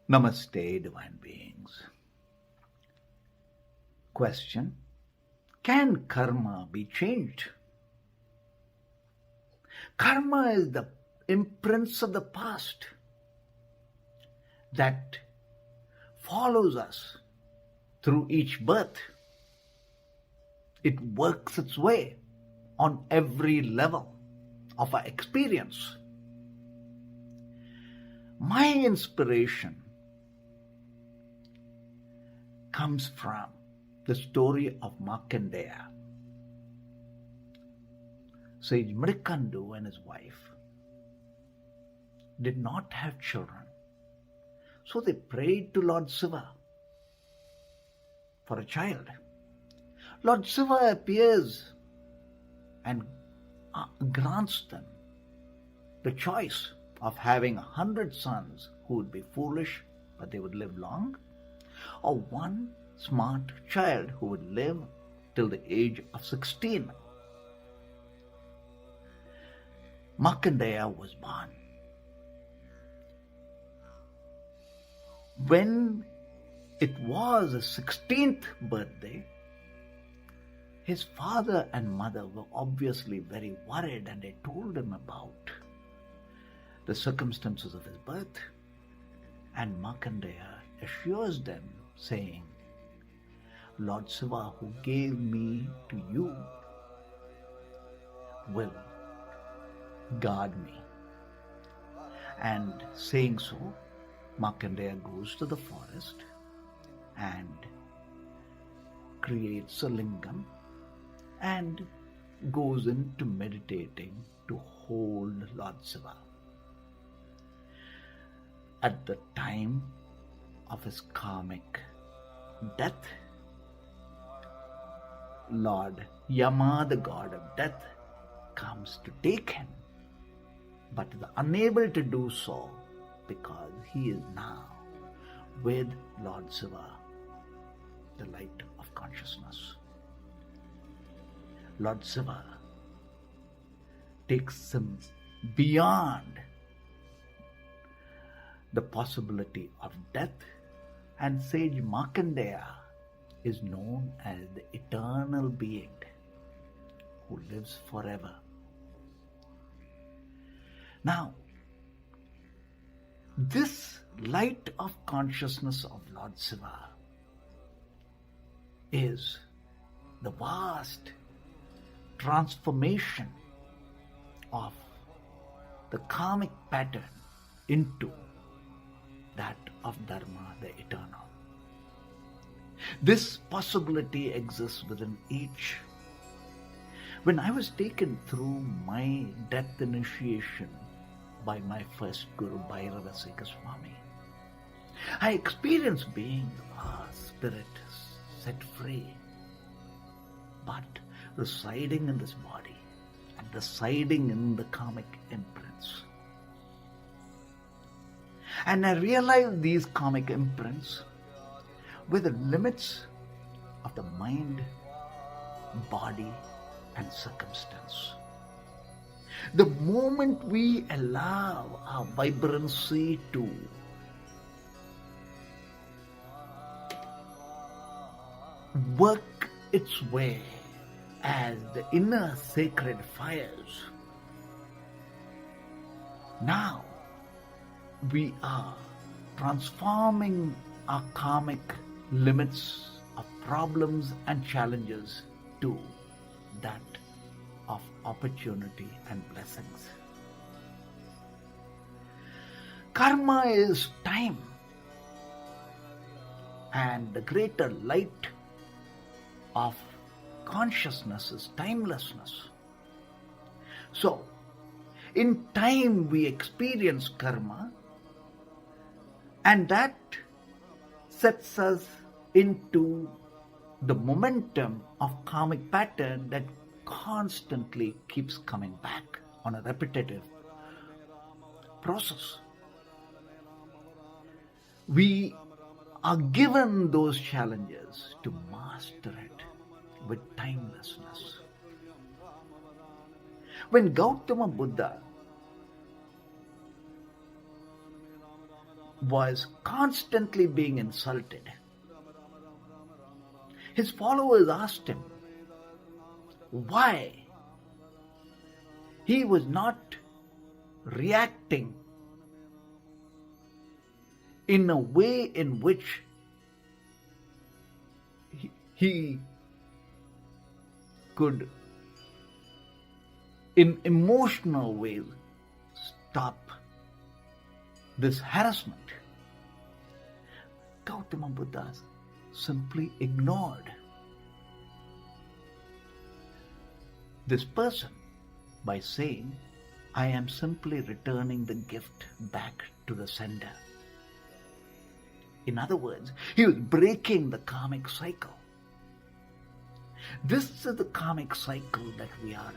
Namaste, divine beings. Question: can karma be changed? Karma is the imprints of the past that follows us through each birth. It works its way on every level of our experience. My inspiration comes from the story of Markandeya. Sage Mrikandu and his wife did not have children, so they prayed to Lord Shiva for a child. Lord Shiva appears and grants them the choice of having 100 sons who would be foolish but they would live long, or one smart child who would live till the age of 16. Markandeya was born. When it was his 16th birthday, his father and mother were obviously very worried, and they told him about the circumstances of his birth. And Markandeya assures them, saying, Lord Shiva, who gave me to you, will guard me. And saying so, Markandeya goes to the forest and creates a lingam and goes into meditating to hold Lord Shiva. At the time of his karmic death, Lord Yama, the god of death, comes to take him, but is unable to do so because he is now with Lord Shiva, the light of consciousness. Lord Shiva takes him beyond the possibility of death, and sage Markandeya is known as the eternal being who lives forever. Now, this light of consciousness of Lord Shiva is the vast transformation of the karmic pattern into that of Dharma, the eternal. This possibility exists within each. When I was taken through my death initiation by my first Guru, Bhairava Sekha Swami, I experienced being a spirit set free, but residing in this body and residing in the karmic imprints. And I realized these karmic imprints were the limits of the mind, body, and circumstance. The moment we allow our vibrancy to work its way as the inner sacred fires, now we are transforming our karmic limits of problems and challenges to that of opportunity and blessings. Karma is time, and the greater light of consciousness is timelessness. So, in time we experience karma, and that sets us into the momentum of karmic pattern that constantly keeps coming back on a repetitive process. We are given those challenges to master it with timelessness. When Gautama Buddha was constantly being insulted. His followers asked him why he was not reacting in a way in which he could, in emotional ways, stop this harassment. Gautama Buddha simply ignored this person by saying, I am simply returning the gift back to the sender. In other words, he was breaking the karmic cycle. This is the karmic cycle that we are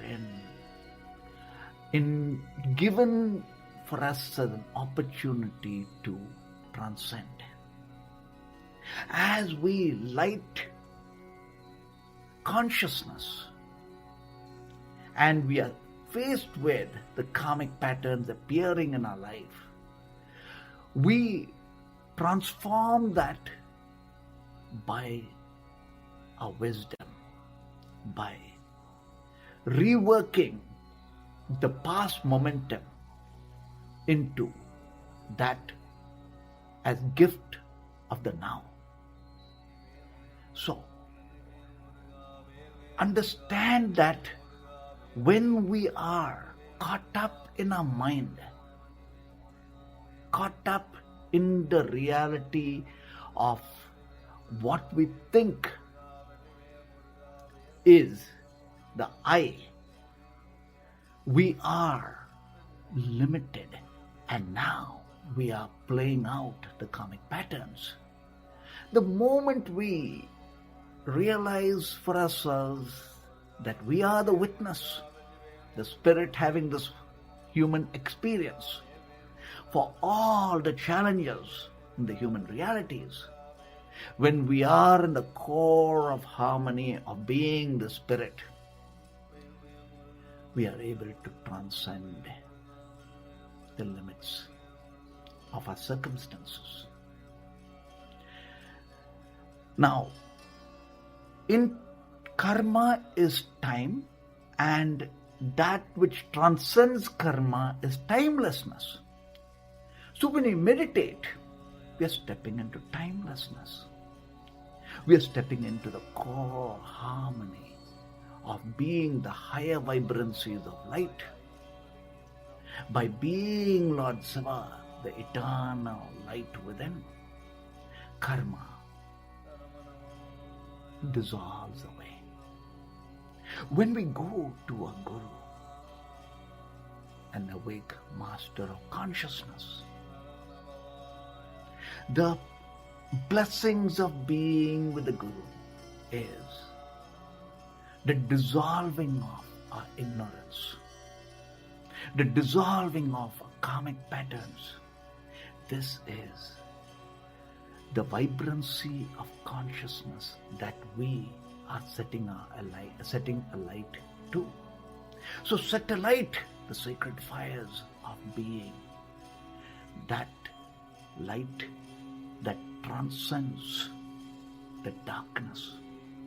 in given for us as an opportunity to transcend. As we light consciousness and we are faced with the karmic patterns appearing in our life, we transform that by our wisdom, by reworking the past momentum into that as gift of the now. So, understand that when we are caught up in our mind, caught up in the reality of what we think is the I, we are limited, and now we are playing out the karmic patterns. The moment we realize for ourselves that we are the witness, the spirit having this human experience for all the challenges in the human realities, when we are in the core of harmony of being the spirit, we are able to transcend the limits of our circumstances. Now, in karma is time, and that which transcends karma is timelessness. So when we meditate, we are stepping into timelessness. We are stepping into the core harmony of being the higher vibrancies of light. By being Lord Shiva, the eternal light within, karma dissolves away. When we go to a guru, an awake master of consciousness, the blessings of being with the guru is the dissolving of our ignorance, the dissolving of our karmic patterns. This is the vibrancy of consciousness that we are setting alight to. So set alight the sacred fires of being, that light that transcends the darkness,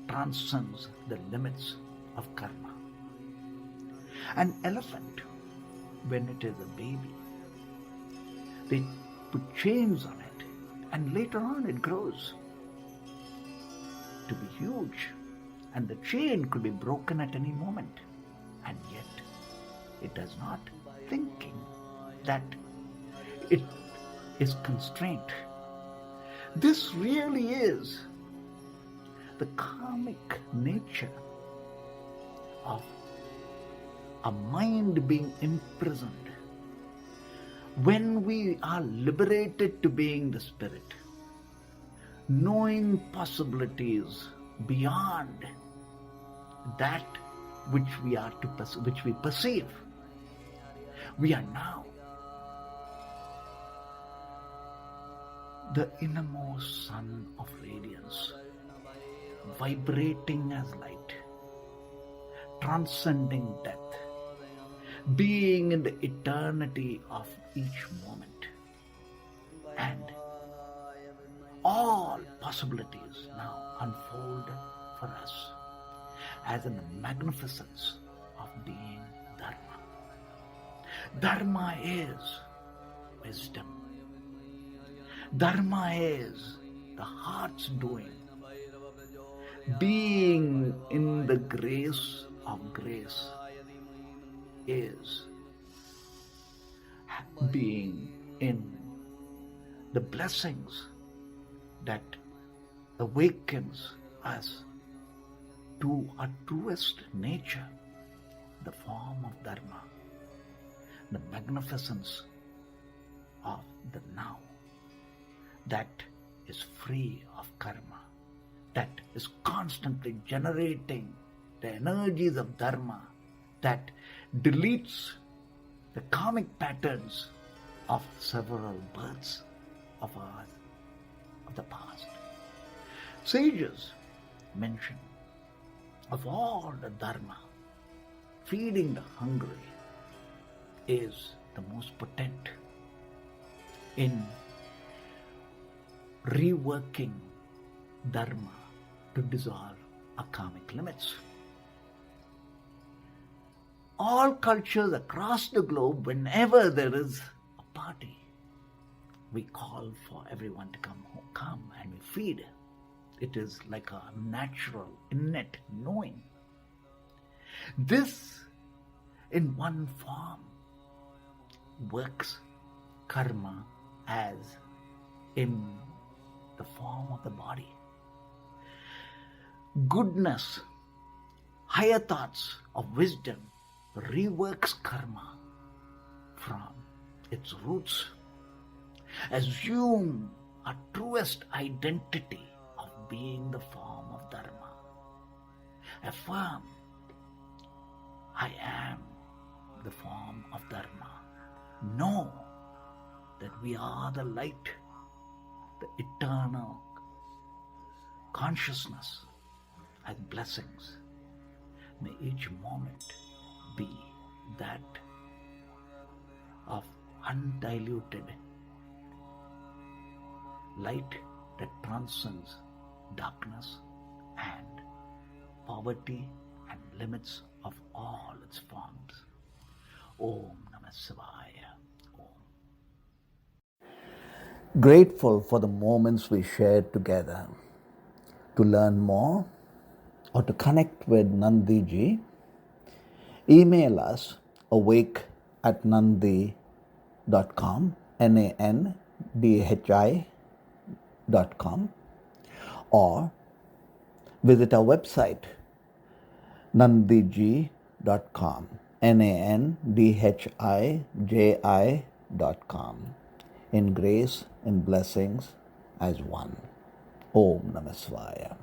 transcends the limits of karma. An elephant, when it is a baby, they put chains on it, and later on it grows to be huge, and the chain could be broken at any moment, and yet it does not, thinking that it is constrained. This really is the karmic nature of a mind being imprisoned. When we are liberated to being the spirit, knowing possibilities beyond that which we perceive, we are now the innermost sun of radiance, vibrating as light, transcending death, being in the eternity of each moment. And all possibilities now unfold for us as in the magnificence of being Dharma. Dharma is wisdom. Dharma is the heart's doing. Being in the grace of grace is being in the blessings that awakens us to our truest nature, the form of Dharma, the magnificence of the now, that is free of karma, that is constantly generating the energies of Dharma, that deletes the karmic patterns of several births of the past. Sages mention of all the Dharma, feeding the hungry is the most potent in reworking Dharma to dissolve our karmic limits. All cultures across the globe, whenever there is a party, we call for everyone to come and we feed. It is like a natural, innate knowing. This, in one form, works karma as in the form of the body. Goodness, higher thoughts of wisdom reworks karma from its roots. Assume our truest identity of being the form of Dharma. Affirm, I am the form of Dharma. Know that we are the light, the eternal consciousness and blessings. May each moment be that of undiluted light that transcends darkness and poverty and limits of all its forms. Om Namah Shivaya. Om. Grateful for the moments we shared together. To learn more or to connect with Nandiji, email us awake@nandhi.com, NANDHI.com, or visit our website nandhiji.com, NANDHIJI.com, in grace and blessings as one. Om Namah Shivaya.